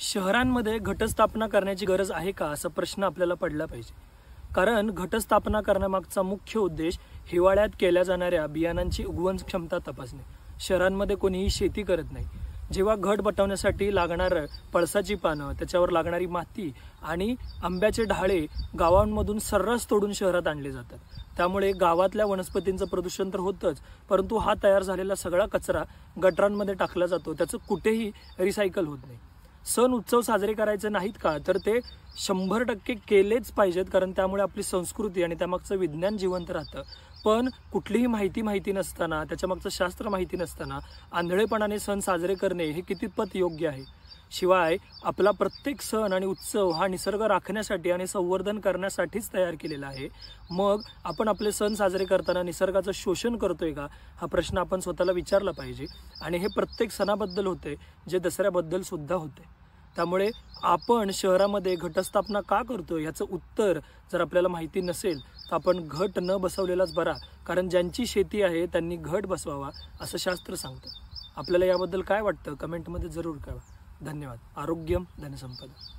शहरांमध्ये घटस्थापना करण्याची गरज आहे का असा प्रश्न आपल्याला पडला पाहिजे। कारण घटस्थापना करण्यामागचा मुख्य उद्देश हिवाळ्यात केल्या जाणाऱ्या बियाणांची उगवण क्षमता तपासणे। शहरांमध्ये कोणीही शेती करत नाही। जेव्हा घट बटवण्यासाठी लागणार पळसाची पानं, त्याच्यावर लागणारी माती आणि आंब्याचे ढाळे गावांमधून सर्रास तोडून शहरात आणले जातात। त्यामुळे गावातल्या वनस्पतींचं प्रदूषण तर होतच, परंतु हा तयार झालेला सगळा कचरा गटारांमध्ये टाकला जातो, त्याचं कुठेही रिसायकल होत नाही। सण उत्सव साजरे करायचे नाहीत का, तर ते 100% केलेच पाहिजेत, कारण त्यामुळे आपली संस्कृती आणि त्यामागचं विज्ञान जिवंत राहतं। पण कुठलीही माहिती नसताना, त्याच्यामागचं शास्त्र माहिती नसताना आंधळेपणाने सण साजरे करणे हे कितीपत योग्य आहे। शिवाय आपला प्रत्येक सण आणि उत्सव हा निसर्ग राखण्यासाठी आणि संवर्धन करण्यासाठीच तयार केलेला आहे। मग आपण आपले सण साजरे करताना निसर्गाचं शोषण करतोय का, हा प्रश्न आपण स्वतःला विचारला पाहिजे। आणि हे प्रत्येक सणाबद्दल होते, जे दसऱ्याबद्दल सुद्धा होते। त्यामुळे आपण शहरामध्ये घटस्थापना का करतो याचं उत्तर जर आपल्याला माहिती नसेल तर आपण घट न बसवलेलाच बरा, कारण ज्यांची शेती आहे त्यांनी घट बसवावा असं शास्त्र सांगतं। आपल्याला याबद्दल काय वाटतं कमेंटमध्ये जरूर कळवा। धन्यवाद। आरोग्यम धनसंपदा।